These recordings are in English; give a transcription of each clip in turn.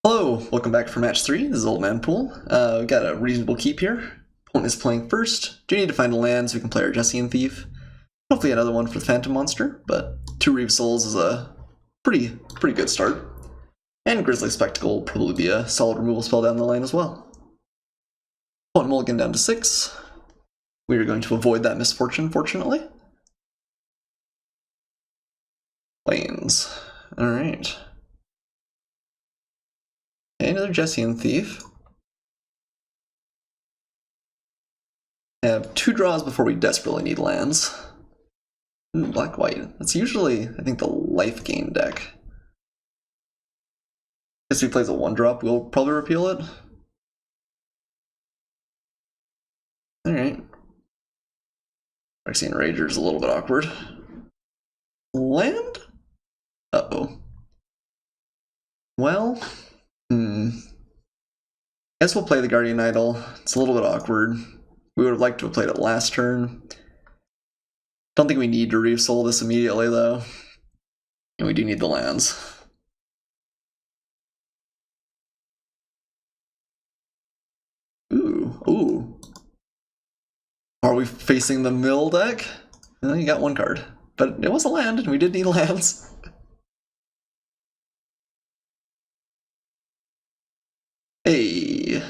Hello, welcome back for match 3. This is Old Man Poole. We've got a reasonable keep here. Opponent is playing first. Do need to find a land so we can play our Jesse and Thief. Hopefully another one for the Phantom Monster, but 2 Reeve Souls is a pretty good start. And Grizzly Spectacle will probably be a solid removal spell down the lane as well. Opponent mulligan down to 6. We are going to avoid that misfortune, fortunately. Lanes. Alright. Another Jesse and Thief. Have 2 draws before we desperately need lands. Black-white. That's usually, I think, the life gain deck. If he plays a 1-drop, we'll probably repeal it. Alright. Phyrexian Rager is a little bit awkward. Land? Uh-oh. Well... Guess we'll play the Guardian Idol. It's a little bit awkward. We would have liked to have played it last turn. Don't think we need to Reeve Soul this immediately, though. And we do need the lands. Ooh. Are we facing the mill deck? Well, you got 1 card. But it was a land, and we did need lands. Hey.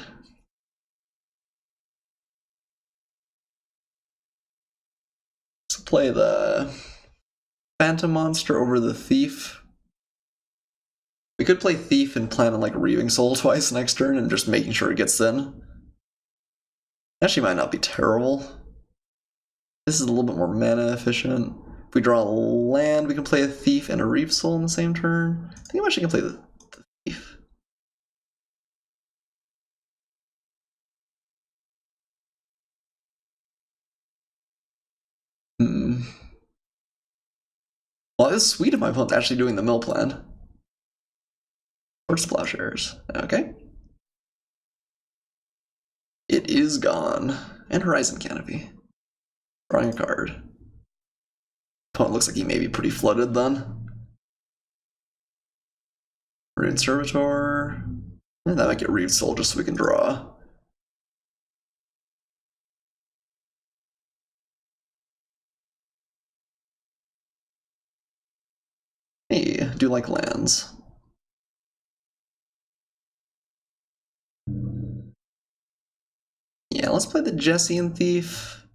Let's play the Phantom Monster over the Thief. We could play Thief and plan on like Reaving Soul twice next turn and just making sure it gets in. Actually might not be terrible. This is a little bit more mana efficient. If we draw a land, we can play a Thief and a Reave Soul in the same turn. I think I actually can play the Thief. Well, it's sweet if my opponent's actually doing the mill plan. Force Plowshares. Okay. It is gone. And Horizon Canopy. Drawing a card. Opponent looks like he may be pretty flooded then. Rune Servitor. And that might get Reeve Soul just so we can draw. Hey, do like lands. Yeah, let's play the Jesse and Thief.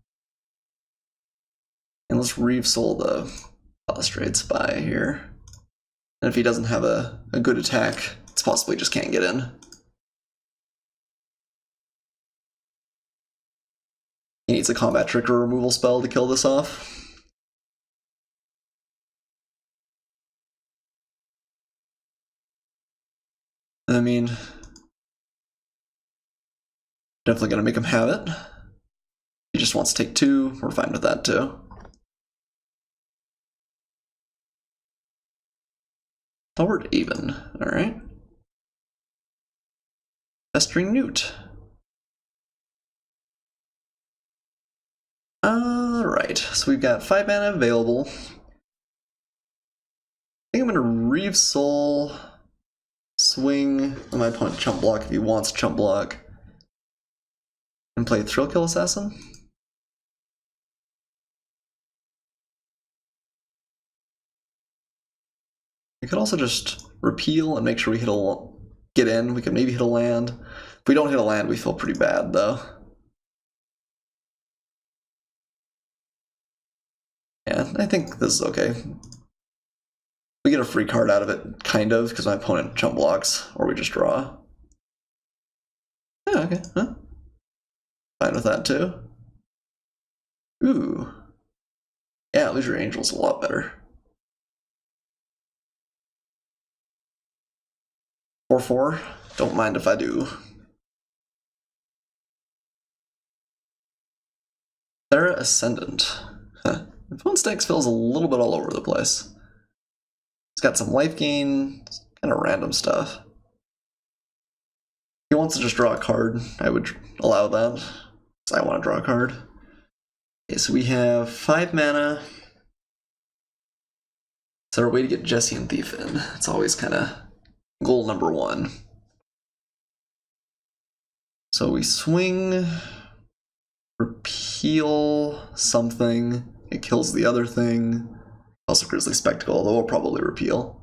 And let's Reeve Soul the Prostrate Spy here. And if he doesn't have a good attack, it's possibly just can't get in. He needs a combat trick or removal spell to kill this off. I mean, definitely gonna make him have it. He just wants to take 2, we're fine with that too. Thorward even, alright. Festering Newt. Alright, so we've got 5 mana available. I think I'm gonna Reeve Soul, swing, let my opponent chump block if he wants chump block, and play Thrillkill Assassin. We could also just repeal and make sure we get in. We could maybe hit a land. If we don't hit a land, we feel pretty bad, though. Yeah, I think this is okay. We get a free card out of it, kind of, because my opponent chump blocks, or we just draw. Yeah, okay, huh? Fine with that, too. Ooh. Yeah, Lose Your Angel's a lot better. 4/4? Don't mind if I do. Thera Ascendant. Huh. The opponent's deck feels a little bit all over the place. It's got some life gain, kind of random stuff. If he wants to just draw a card, I would allow that, because I want to draw a card. Okay, so we have 5 mana. Is there a way to get Jesse and Thief in? It's always kind of goal number 1. So we swing, repeal something, it kills the other thing. Also Grizzly Spectacle, although we'll probably repeal.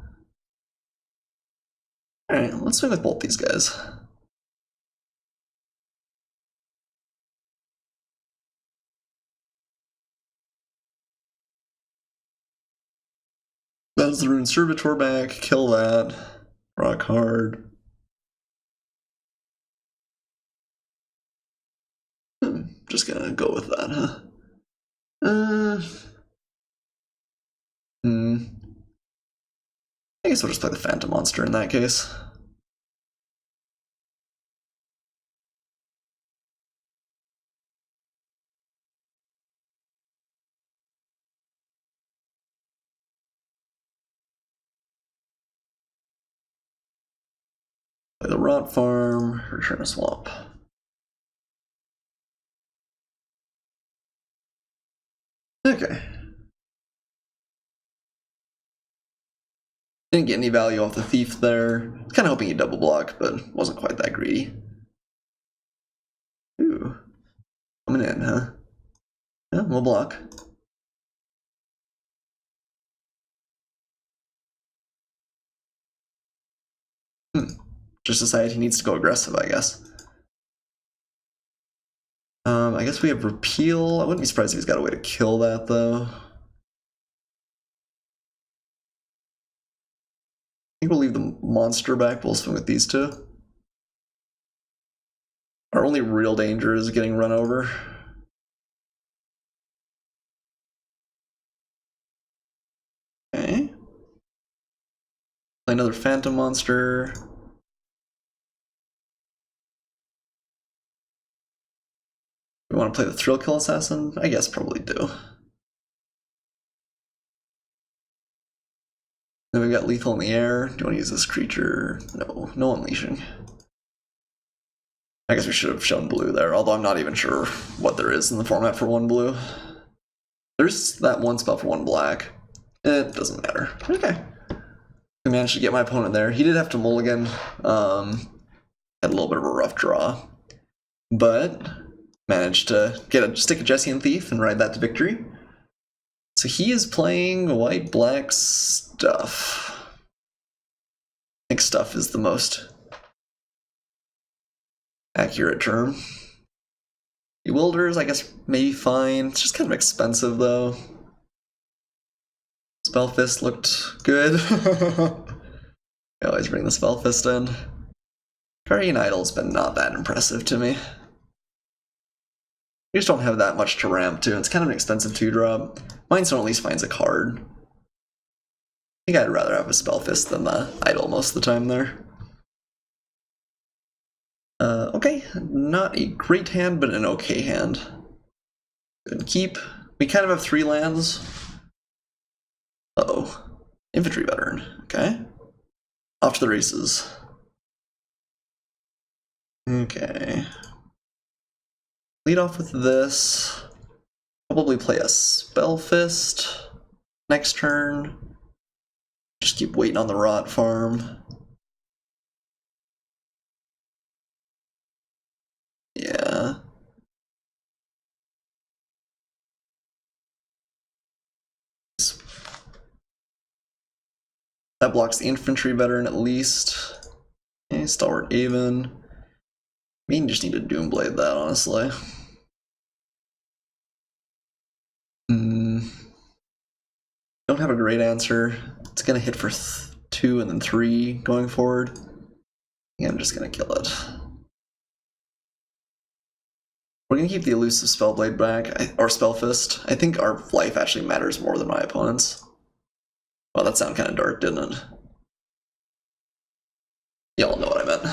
Alright, let's swing with both these guys. That's the Rune Servitor back, kill that. Draw a card. Just gonna go with that, huh? I guess we'll just play the Phantom Monster in that case. Play the Rot Farm, return a swamp. Okay. Didn't get any value off the Thief there. Kind of hoping he'd double block, but wasn't quite that greedy. Ooh. Coming in, huh? Yeah, we'll block. Just decide he needs to go aggressive, I guess. I guess we have repeal. I wouldn't be surprised if he's got a way to kill that, though. I think we'll leave the monster back. We'll swing with these two. Our only real danger is getting run over. Okay. Play another Phantom Monster. We want to play the Thrill Kill Assassin? I guess probably do. Then we've got Lethal in the Air. Do you want to use this creature? No, no unleashing. I guess we should have shown blue there, although I'm not even sure what there is in the format for 1 blue. There's that one spell for 1 black. It doesn't matter. Okay. I managed to get my opponent there. He did have to mulligan. Had a little bit of a rough draw. But managed to get a stick of Jesse and Thief and ride that to victory. So he is playing white-black stuff. I think stuff is the most accurate term. Bewilders, I guess, maybe fine. It's just kind of expensive, though. Spellfist looked good. I always bring the Spellfist in. Guardian Idol's been not that impressive to me. We just don't have that much to ramp to. It's kind of an expensive 2-drop. Mindstone at least finds a card. I think I'd rather have a Spellfist than the Idol most of the time there. Okay, not a great hand, but an okay hand. Good keep. We kind of have 3 lands. Uh-oh. Infantry Veteran. Okay. Off to the races. Okay. Lead off with this. Probably play a Spellfist next turn. Just keep waiting on the Rot Farm. Yeah. That blocks the Infantry Veteran at least. Okay, Stalwart Aven. We just need to Doomblade that, honestly. Don't have a great answer. It's gonna hit for 2 and then 3 going forward. Yeah, I'm just gonna kill it. We're gonna keep the elusive Spellblade back, or Spellfist. I think our life actually matters more than my opponent's. Well, that sounded kind of dark, didn't it? Y'all know what I meant.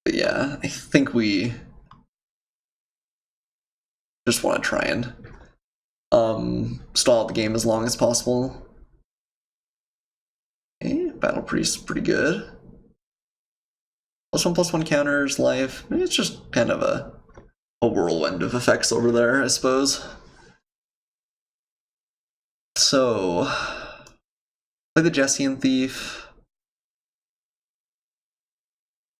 But yeah, I think we just want to try and stall out the game as long as possible. Okay, Battle Priest, pretty good. +1/+1 counters, life. It's just kind of a whirlwind of effects over there, I suppose. So, play the Jesse and Thief.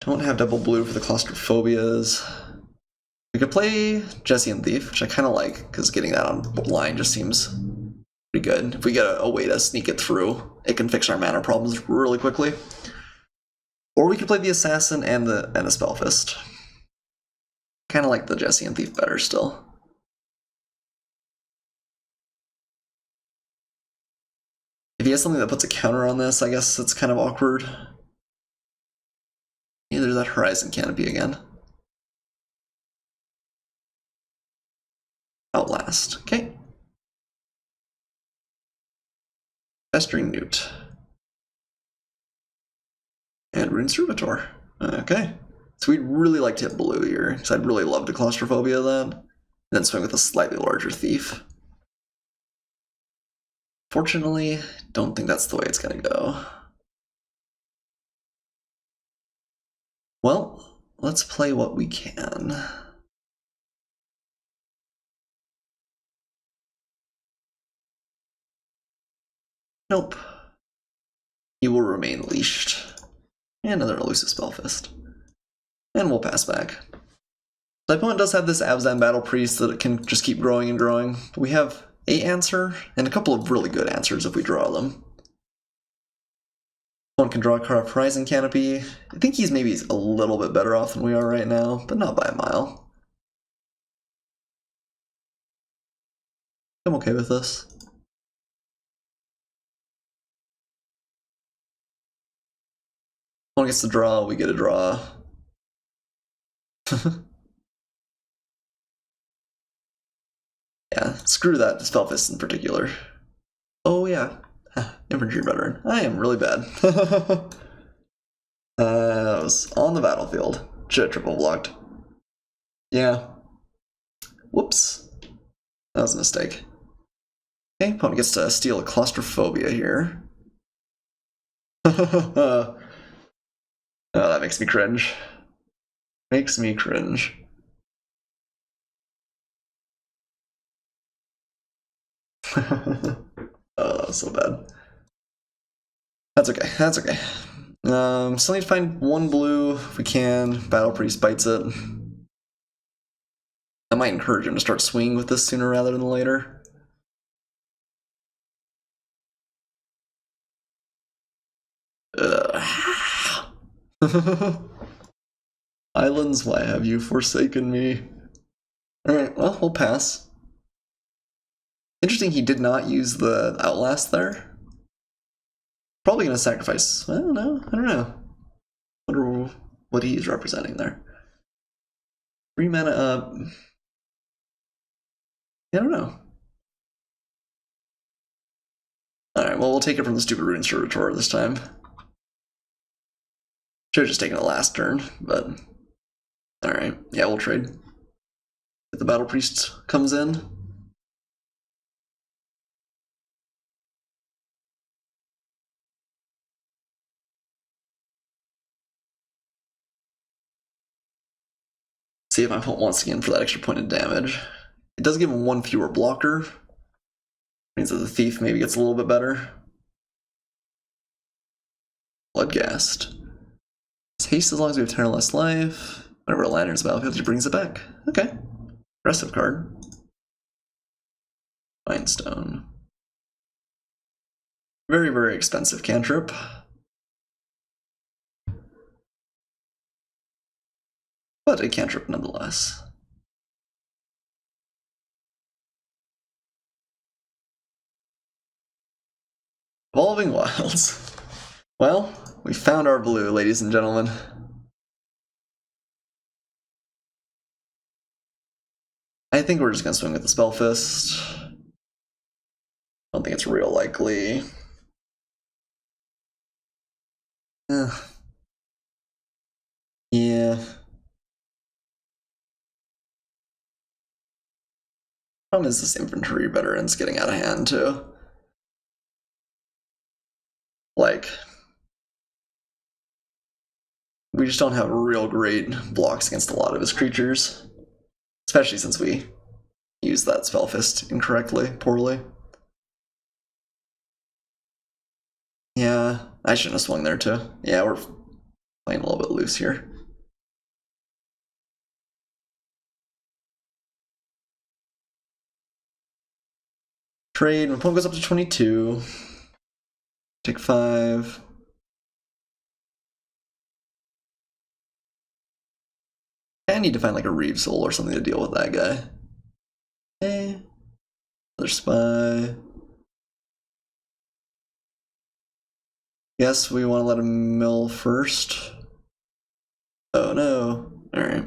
Don't have double blue for the claustrophobias. We could play Jesse and Thief, which I kind of like, because getting that on line just seems pretty good. If we get a way to sneak it through, it can fix our mana problems really quickly. Or we could play the Assassin and the Spellfist. Kind of like the Jesse and Thief better still. If he has something that puts a counter on this, I guess it's kind of awkward. Yeah, there's that Horizon Canopy again. Outlast. Okay. Festering Newt. And Rune Servitor. Okay. So we'd really like to hit blue here, because I'd really love to claustrophobia that. And then swing with a slightly larger Thief. Fortunately, don't think that's the way it's gonna go. Well, let's play what we can. Nope. He will remain leashed. And another elusive Spellfist. And we'll pass back. The opponent does have this Abzan Battle Priest that it can just keep growing and growing. We have a answer, and a couple of really good answers if we draw them. One can draw a card off Horizon Canopy. I think he's maybe a little bit better off than we are right now, but not by a mile. I'm okay with this. One gets to draw, we get a draw. Yeah, screw that Spellfist in particular. Oh yeah, Infantry Veteran. I am really bad. I was on the battlefield. Should have triple blocked. Yeah. Whoops. That was a mistake. Okay, opponent gets to steal a claustrophobia here. Oh, that makes me cringe. Makes me cringe. Oh, that was so bad. That's okay, that's okay. Still need to find one blue if we can. Battle Priest bites it. I might encourage him to start swinging with this sooner rather than later. Islands, why have you forsaken me? Alright, well, we'll pass. Interesting he did not use the Outlast there. Probably gonna sacrifice. I don't know. Wonder what he's representing there. 3 mana up. I don't know. Alright, well, we'll take it from the stupid Rune Servitor this time. Should have just taken the last turn, but... Alright, yeah, we'll trade. If the Battle Priest comes in. See if my opponent wants to get in for that extra point of damage. It does give him 1 fewer blocker. Means that the Thief maybe gets a little bit better. Bloodghast. It's haste as long as we have 10 or less life. Whenever a Lantern's battlefield, he brings it back. Okay. Aggressive card. Mindstone. Very, very expensive cantrip. But a cantrip nonetheless. Evolving Wilds. Well, we found our blue, ladies and gentlemen. I think we're just gonna swing with the Spellfist. I don't think it's real likely. Yeah. Problem is this infantry veteran's getting out of hand too. Like, we just don't have real great blocks against a lot of his creatures. Especially since we used that Spellfist incorrectly, poorly. Yeah, I shouldn't have swung there too. Yeah, we're playing a little bit loose here. Trade. My opponent goes up to 22. Take 5. I need to find like a Reeve Soul or something to deal with that guy. Okay. Another spy. Guess we want to let him mill first. Oh no. Alright.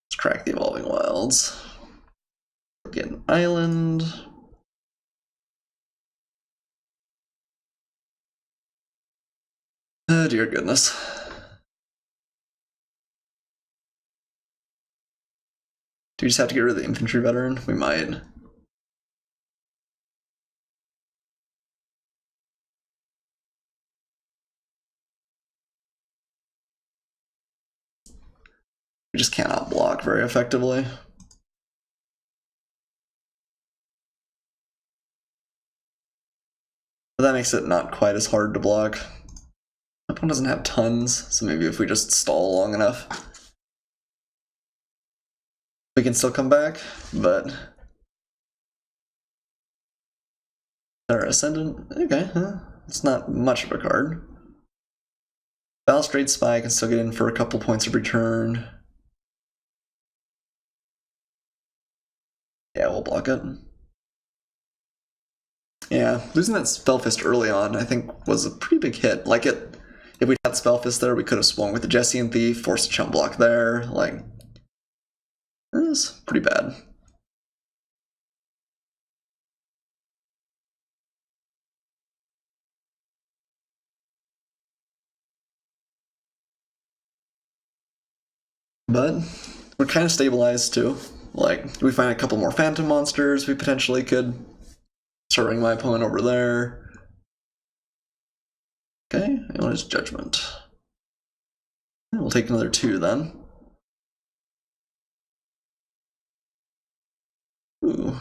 Let's crack the Evolving Wilds. Get an island. Oh dear goodness. Do we just have to get rid of the infantry veteran? We might. We just cannot block very effectively. But that makes it not quite as hard to block. My opponent doesn't have tons, so maybe if we just stall long enough, we can still come back, but... Our Ascendant, okay, it's not much of a card. Balustrade Spy can still get in for a couple points of return. Yeah, we'll block it. Yeah, losing that Spellfist early on, I think, was a pretty big hit. Like, if we had Spellfist there, we could have swung with the Jessian Thief, forced a chump block there. Like, it was pretty bad. But we're kind of stabilized too. Like, we find a couple more Phantom monsters we potentially could start running my opponent over there. Okay, and what is Judgment? We'll take another 2 then. Ooh,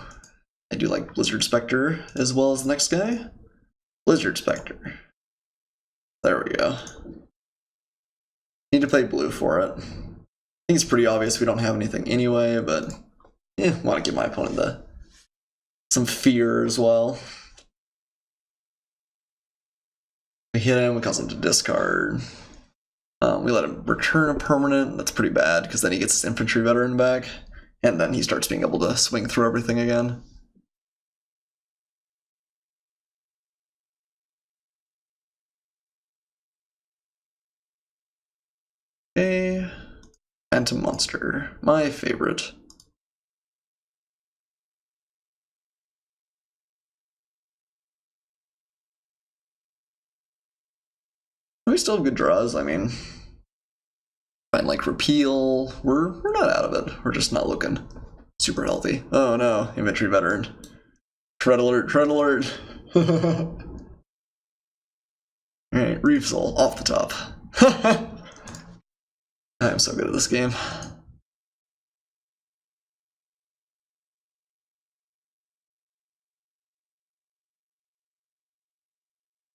I do like Blizzard Spectre as well as the next guy. Blizzard Spectre. There we go. Need to play blue for it. I think it's pretty obvious we don't have anything anyway, but yeah, want to give my opponent some fear as well. We hit him, we cause him to discard. We let him return a permanent. That's pretty bad, because then he gets his infantry veteran back, and then he starts being able to swing through everything again. Okay. Phantom Monster, my favorite. We still have good draws, I mean, find like Repeal, we're not out of it, we're just not looking super healthy. Oh no, infantry veteran. Tread alert, tread alert. Alright, Reeve Soul, off the top. I'm so good at this game.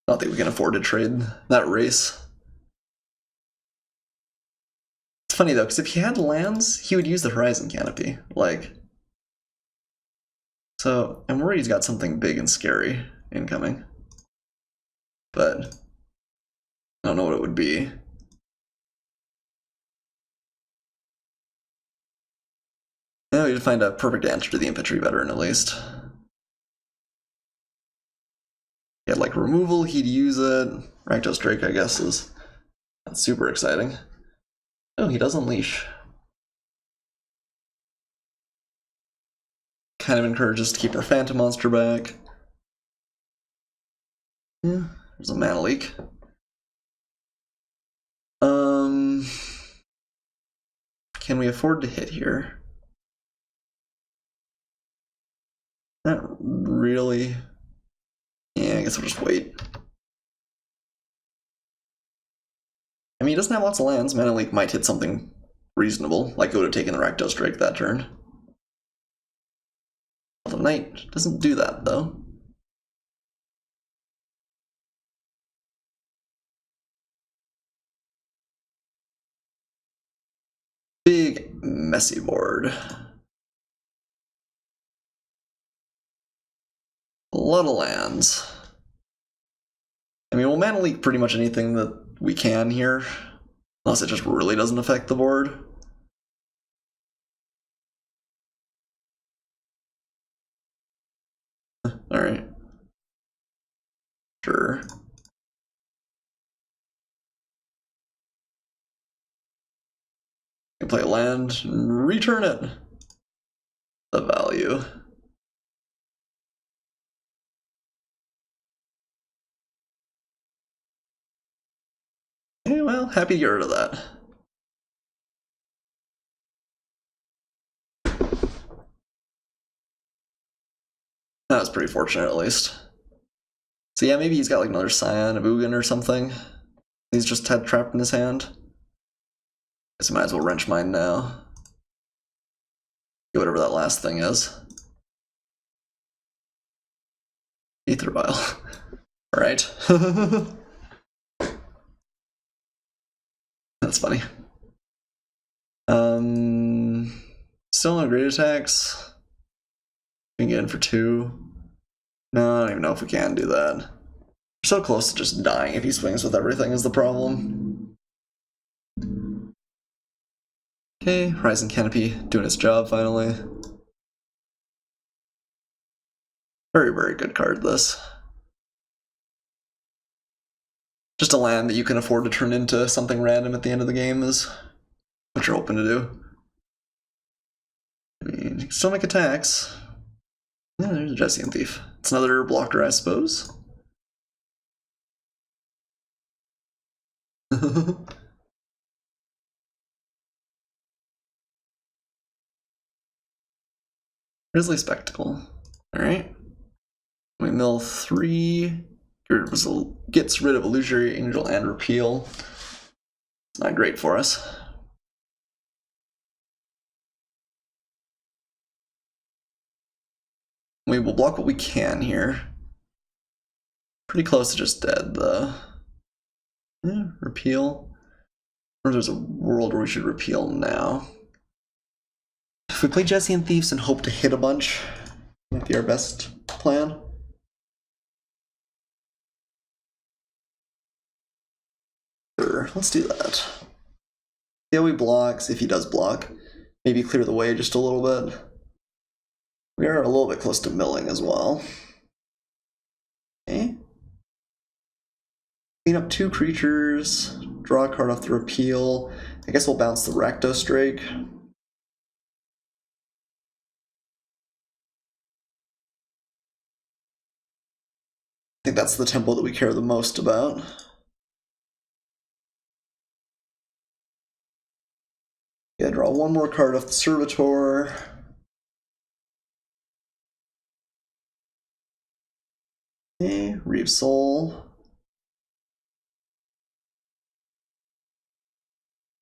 I don't think we can afford to trade that race. It's funny though, because if he had lands, he would use the Horizon Canopy. Like, so I'm worried he's got something big and scary incoming. But I don't know what it would be. Yeah, we need to find a perfect answer to the infantry veteran at least. Yeah, like removal, he'd use it. Rakdos Drake, I guess, is not super exciting. Oh, he does Unleash. Kind of encourages us to keep our Phantom Monster back. Yeah, there's a mana leak. Can we afford to hit here? Not really. Yeah, I guess we'll just wait. I mean, he doesn't have lots of lands. Mana leak might hit something reasonable, like it would have taken the Rakdos Drake that turn. The Knight doesn't do that, though. Big, messy board. A lot of lands. I mean, we'll mana leak pretty much anything that we can here, unless it just really doesn't affect the board. Alright. Sure. You can play a land and return it. The value. Yeah, well, happy to get rid of that. That was pretty fortunate, at least. So yeah, maybe he's got like another Scion of Ugin or something. He's just had trapped in his hand. Guess I might as well wrench mine now. Get whatever that last thing is. Aether Vial. Alright. That's funny. Still no great attacks. We can get in for 2. No, I don't even know if we can do that. We're so close to just dying if he swings with everything is the problem. Okay, Rising Canopy doing its job finally. Very, very good card, this. Just a land that you can afford to turn into something random at the end of the game is what you're hoping to do. I mean, you can still make attacks. Yeah, there's a Jessian Thief. It's another blocker, I suppose. Grizzly Spectacle. Alright. We mill 3. Gets rid of Illusory Angel and Repeal. It's not great for us. We will block what we can here. Pretty close to just dead, though. Yeah, repeal. Or there's a world where we should repeal now. If we play Jessian Thieves and hope to hit a bunch, might be our best plan. Sure, let's do that. See how he blocks, if he does block. Maybe clear the way just a little bit. We are a little bit close to milling as well. Okay. Clean up 2 creatures, draw a card off the repeal. I guess we'll bounce the Rakdos Drake. I think that's the tempo that we care the most about. Yeah, draw 1 more card off the Servitor. Okay, Reeve Soul.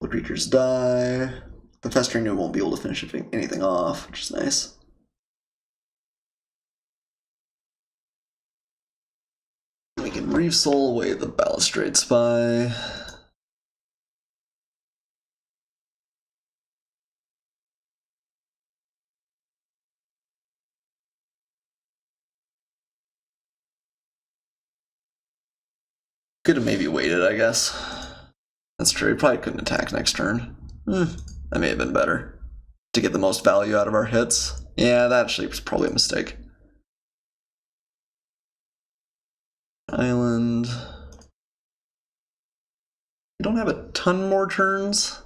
The creatures die. The Festering New won't be able to finish anything off, which is nice. We can Reeve Soul away the Balustrade Spy. Could have maybe waited, I guess. That's true, he probably couldn't attack next turn. That may have been better. To get the most value out of our hits. Yeah, that actually was probably a mistake. Island. We don't have a ton more turns.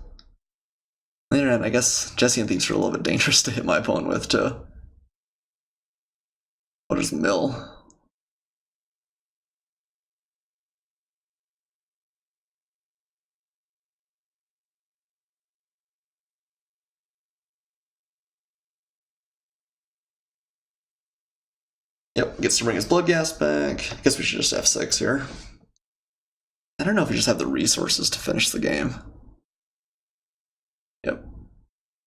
On the other hand, I guess Jessian Thieves are a little bit dangerous to hit my opponent with, too. What is mill? Yep, gets to bring his blood gas back. I guess we should just F6 here. I don't know if we just have the resources to finish the game. Yep.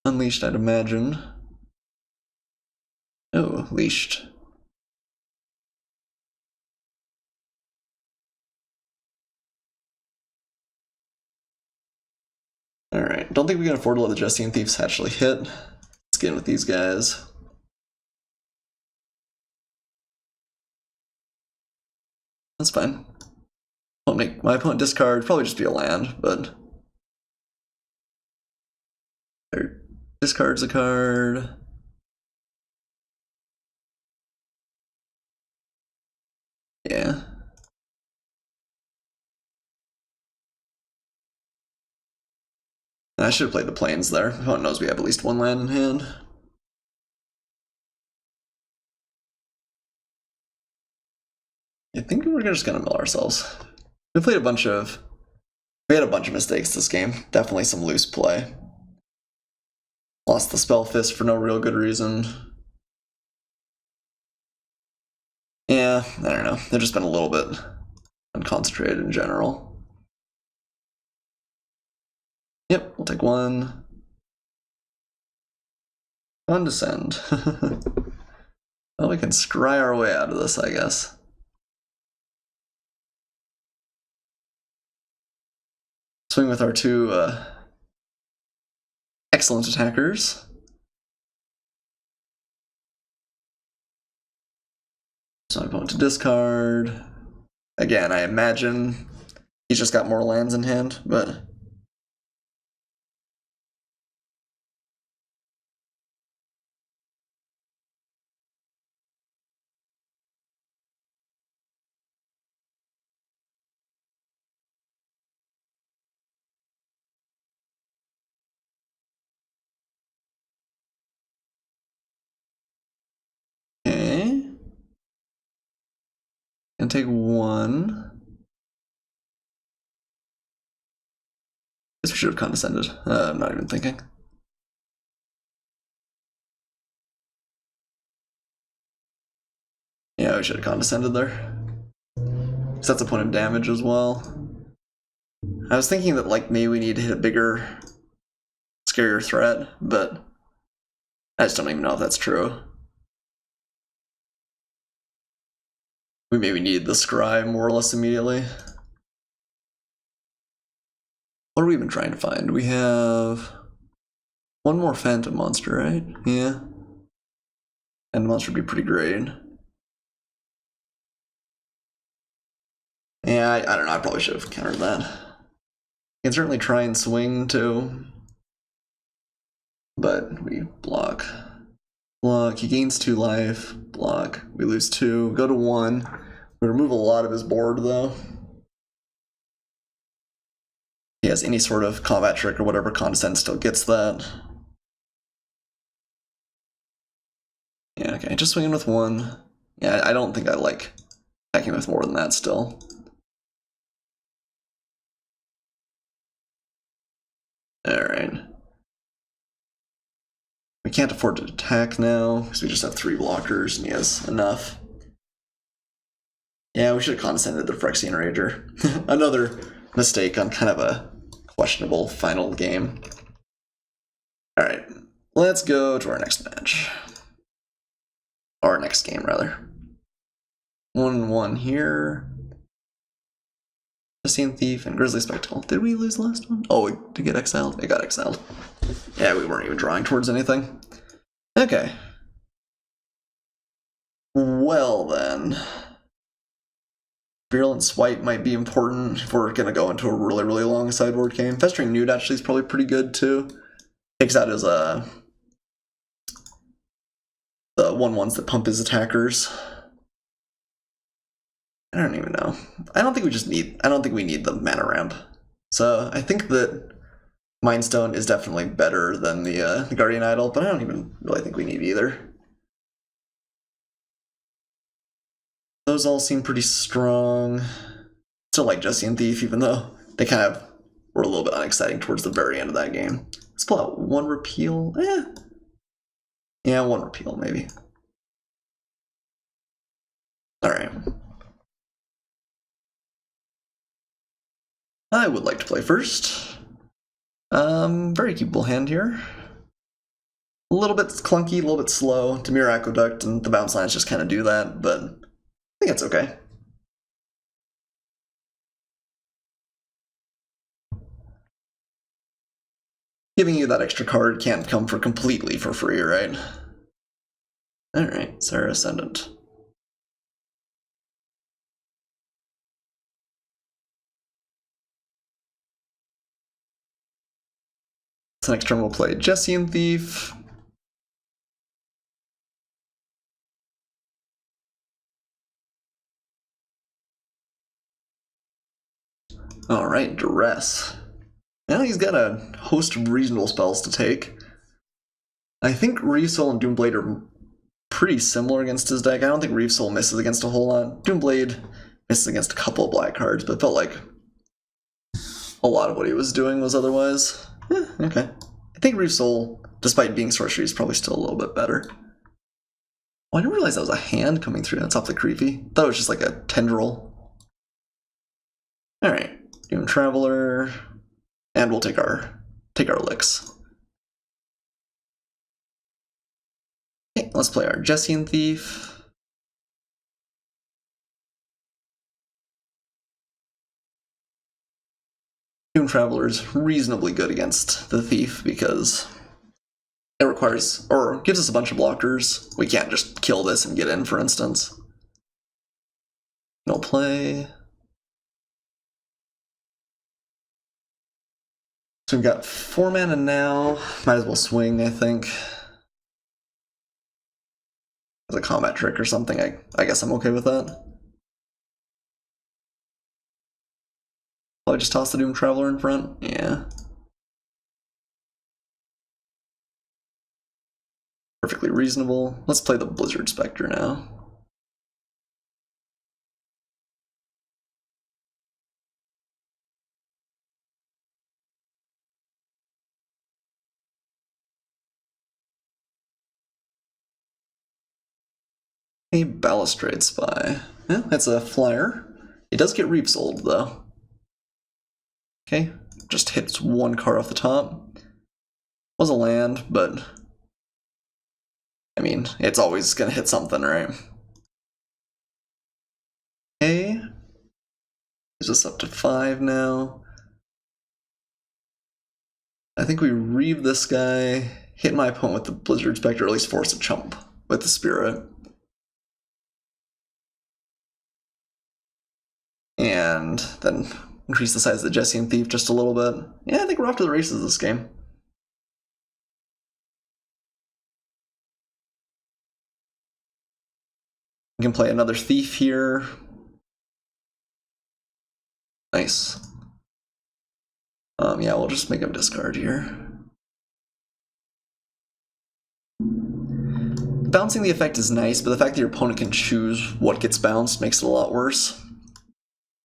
Unleashed, I'd imagine. Oh, leashed. Alright, don't think we can afford to let the Justine Thieves actually hit. Let's get in with these guys. That's fine. My opponent discard, probably just be a land, but there discards a card. Yeah. I should have played the plains there. My opponent knows we have at least one land in hand. I think we're just gonna mill ourselves. We had a bunch of mistakes this game. Definitely some loose play. Lost the Spell Fist for no real good reason. Yeah, I don't know. They've just been a little bit unconcentrated in general. Yep, we'll take one. Condescend. Well, we can scry our way out of this, I guess. Swing with our two excellent attackers. So I'm going to discard. Again, I imagine he's just got more lands in hand, but... Okay. And take one. Guess we should have condescended. I'm not even thinking. Yeah, we should have condescended there. Because that's a point of damage as well. I was thinking that like maybe we need to hit a bigger, scarier threat, but I just don't even know if that's true. We maybe need the scry more or less immediately. What are we even trying to find? We have one more phantom monster, right? Yeah. And the monster would be pretty great. Yeah, I don't know, I probably should have countered that. You can certainly try and swing too. But we block. Block, he gains 2 life. Block, we lose 2. Go to 1. We remove a lot of his board though. He has any sort of combat trick or whatever, Condescend still gets that. Yeah, okay, just swinging with 1. Yeah, I don't think I like attacking with more than that still. Alright. We can't afford to attack now, because we just have 3 blockers and he has enough. Yeah, we should have condescended the Phyrexian Rager. Another mistake on kind of a questionable final game. Alright, let's go to our next match. Or next game, rather. 1-1 here. Justine Thief and Grizzly Spectacle. Did we lose the last one? Oh, we did get exiled? It got exiled. Yeah, we weren't even drawing towards anything. Okay. Well then. Virulent Swipe might be important if we're going to go into a really, really long sideboard game. Festering Nude actually is probably pretty good too. Takes out his the 1/1s that pump his attackers. I don't even know. I don't think we need the mana ramp. So I think that Mind Stone is definitely better than the Guardian Idol, but I don't even really think we need either. Those all seem pretty strong. Still like Justine Thief, even though they kind of were a little bit unexciting towards the very end of that game. Let's pull out 1 repeal. Yeah, 1 repeal maybe. Alright. I would like to play first. Very keepable hand here. A little bit clunky, a little bit slow. Dimir Aqueduct and the bounce lines just kind of do that, but I think it's okay. giving you that extra card can't come for completely for free, right? Alright, Sarah Ascendant. So next turn we'll play Jessian Thief. Alright, Duress. Now he's got a host of reasonable spells to take. I think Reeve Soul and Doomblade are pretty similar against his deck. I don't think Reeve Soul misses against a whole lot. Doomblade misses against a couple of black cards, but it felt like a lot of what he was doing was otherwise. Okay. I think Reeve Soul, despite being sorcery, is probably still a little bit better. Oh, I didn't realize that was a hand coming through. That's awfully creepy. I thought it was just like a tendril. Alright. Doom Traveler. And we'll take our licks. Okay, let's play our Jessian Thief. Doom Traveler is reasonably good against the Thief because it requires, or gives us a bunch of blockers. We can't just kill this and get in, for instance. No play. So we've got 4 mana now. Might as well swing, I think. As a combat trick or something, I guess I'm okay with that. Probably just toss the Doom Traveler in front. Yeah. Perfectly reasonable. Let's play the Blizzard Spectre now. A Balustrade Spy. Yeah, it's a flyer. It does get Reeve Souled, though. Okay, just hits 1 card off the top. Was a land, but I mean, it's always gonna hit something, right? Okay. Is this up to 5 now? I think we Reeve this guy, hit my opponent with the Blizzard Spectre, or at least force a chump with the Spirit. And then increase the size of the Jessian Thief just a little bit. Yeah, I think we're off to the races this game. We can play another Thief here. Nice. Yeah, we'll just make him discard here. Bouncing the effect is nice, but the fact that your opponent can choose what gets bounced makes it a lot worse.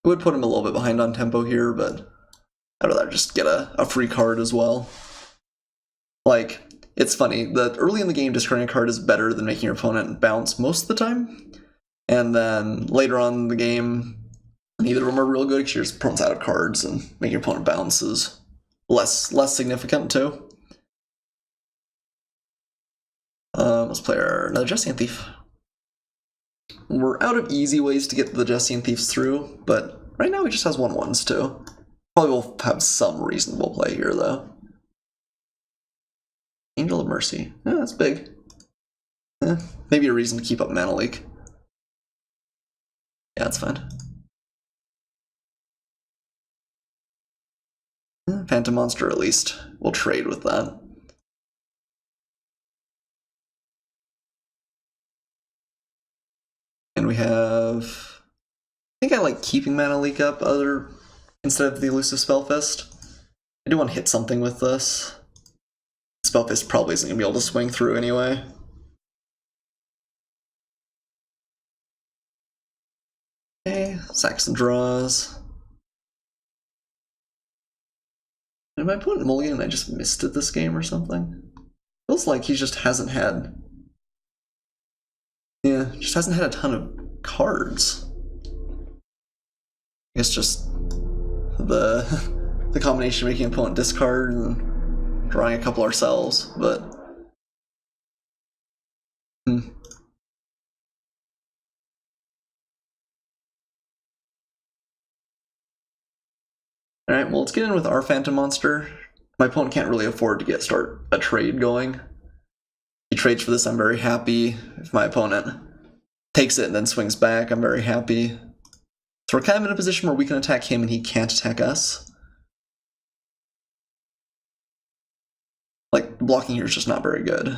It would put him a little bit behind on tempo here, but I'd rather just get a free card as well. Like, it's funny that early in the game, discarding a card is better than making your opponent bounce most of the time. And then later on in the game, neither of them are real good because your opponent's out of cards, and making your opponent bounce is less significant too. Let's play another Jessian Thief. We're out of easy ways to get the Jessian Thieves through, but right now he just has 1/1s too. Probably will have some reasonable play here though. Angel of Mercy. Yeah, that's big. Maybe a reason to keep up Mana Leak. Yeah, that's fine. Phantom Monster at least. We'll trade with that. And we have... I think I like keeping Mana Leak up instead of the Elusive Spellfist. I do want to hit something with this. Spellfist probably isn't going to be able to swing through anyway. Okay, Saxon draws. Am I putting mulligan and I just missed it this game or something? Feels like he just hasn't had... Yeah, just hasn't had a ton of cards. I guess just the combination of making an opponent discard and drawing a couple ourselves, but... Alright, well let's get in with our Phantom Monster. My opponent can't really afford to start a trade going. He trades for this, I'm very happy. If my opponent takes it and then swings back, I'm very happy. So we're kind of in a position where we can attack him and he can't attack us. Like, blocking here is just not very good.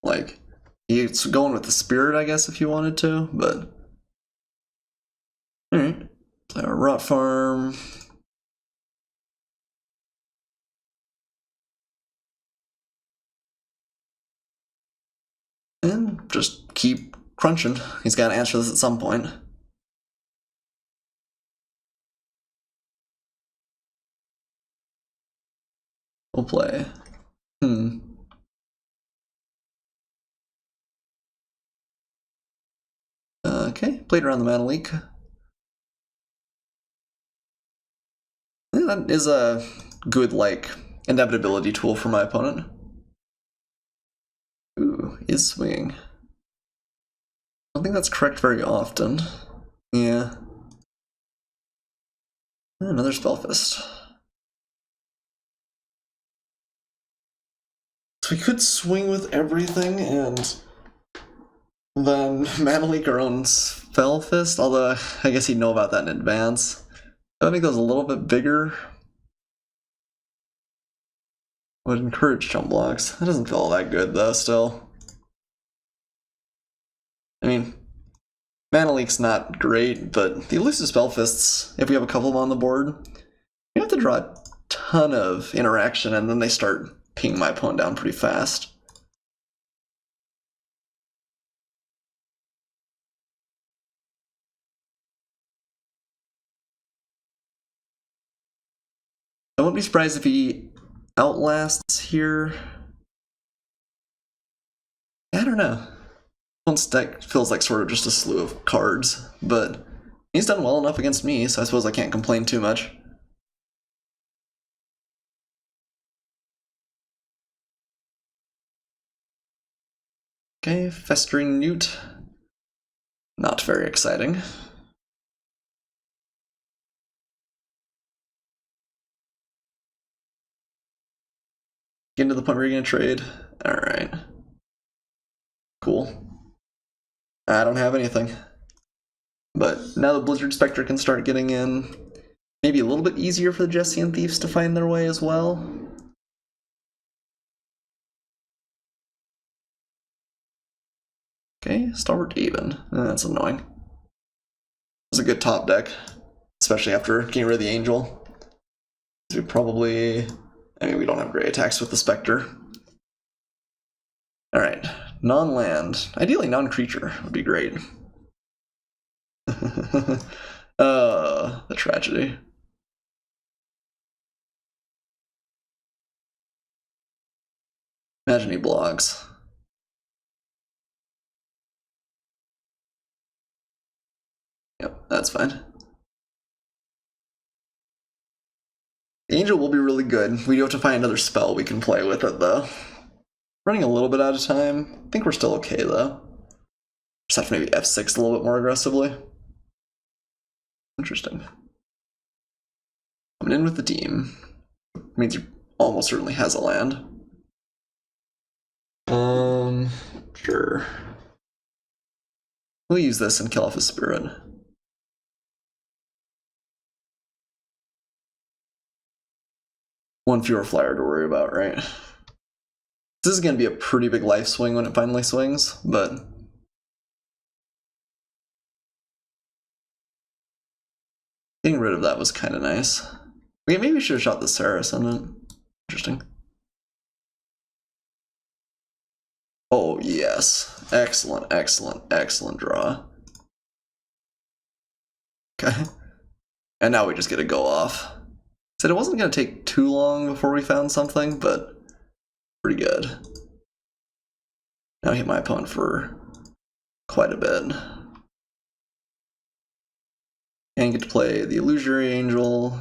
Like, he's going with the spirit, I guess, if you wanted to, but... Alright. Play our rot farm. And just keep crunching. He's got to answer this at some point. We'll play. Okay, played around the mana leak. Yeah, that is a good, like, inevitability tool for my opponent. Ooh, is swinging. I don't think that's correct very often. Yeah. Another Spellfist. So we could swing with everything and then mana leak our own Spellfist, although I guess he'd know about that in advance. I would make those a little bit bigger. Would encourage jump blocks. That doesn't feel all that good though, still. I mean, mana leak's not great, but the elusive Spellfists, if we have a couple of them on the board, you have to draw a ton of interaction and then they start pinging my opponent down pretty fast. I wouldn't be surprised if he outlasts here. I don't know. Opponent's deck feels like sort of just a slew of cards, but he's done well enough against me, so I suppose I can't complain too much. Okay, Festering Newt. Not very exciting. Getting to the point where you're gonna trade. Alright. Cool. I don't have anything. But now the Blizzard Spectre can start getting in. Maybe a little bit easier for the Jessian Thieves to find their way as well. Okay, Stalwart Even. That's annoying. It was a good top deck, especially after getting rid of the Angel. We probably... I mean, we don't have great attacks with the Spectre. Alright, non-land. Ideally non-creature would be great. The tragedy. Imagine he blocks. Yep, that's fine. The Angel will be really good. We do have to find another spell we can play with it, though. Running a little bit out of time. I think we're still okay, though. Just have to maybe F6 a little bit more aggressively. Interesting. Coming in with the team. Means he almost certainly has a land. Sure. We'll use this and kill off his spirit. One fewer flyer to worry about, right? This is going to be a pretty big life swing when it finally swings, but... getting rid of that was kind of nice. Okay, maybe we should have shot the Saracen. Interesting. Oh, yes. Excellent, excellent, excellent draw. Okay. And now we just get to go off. Said it wasn't going to take too long before we found something, but pretty good. Now I hit my opponent for quite a bit. And get to play the Illusory Angel.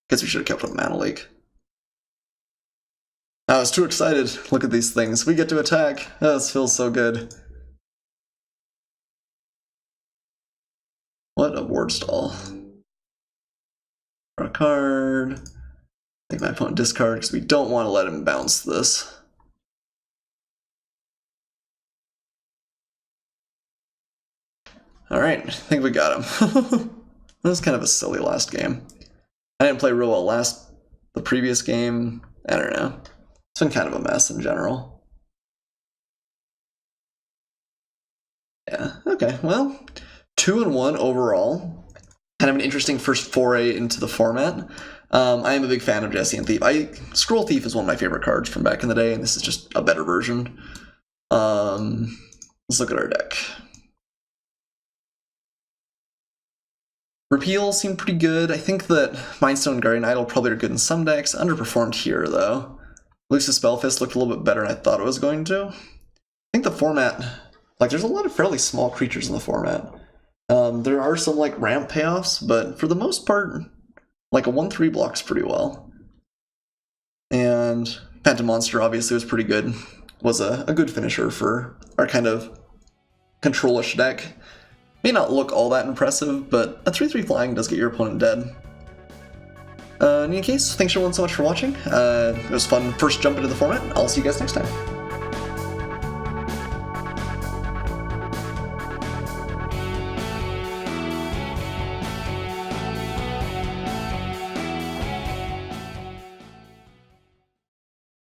Guess we should have kept with Mana Leak. I was too excited. Look at these things. We get to attack. Oh, this feels so good. What a ward stall. Draw a card. Make my opponent discard because we don't want to let him bounce this. Alright, I think we got him. That was kind of a silly last game. I didn't play real well the previous game. I don't know. It's been kind of a mess in general. Yeah, okay, well, 2-1 overall. Kind of an interesting first foray into the format. I am a big fan of Jesse and Thief. Scroll Thief is one of my favorite cards from back in the day, and this is just a better version. Let's look at our deck. Repeal seemed pretty good. I think that Mindstone and Guardian Idol probably are good in some decks. Underperformed here, though. Luxus Spellfist looked a little bit better than I thought it was going to. I think the format, like, there's a lot of fairly small creatures in the format. There are some, like, ramp payoffs, but for the most part, like, a 1-3 blocks pretty well. And Phantom Monster obviously was pretty good. Was a good finisher for our kind of control-ish deck. May not look all that impressive, but a 3-3 flying does get your opponent dead. In any case, thanks everyone so much for watching. It was fun first jump into the format. I'll see you guys next time.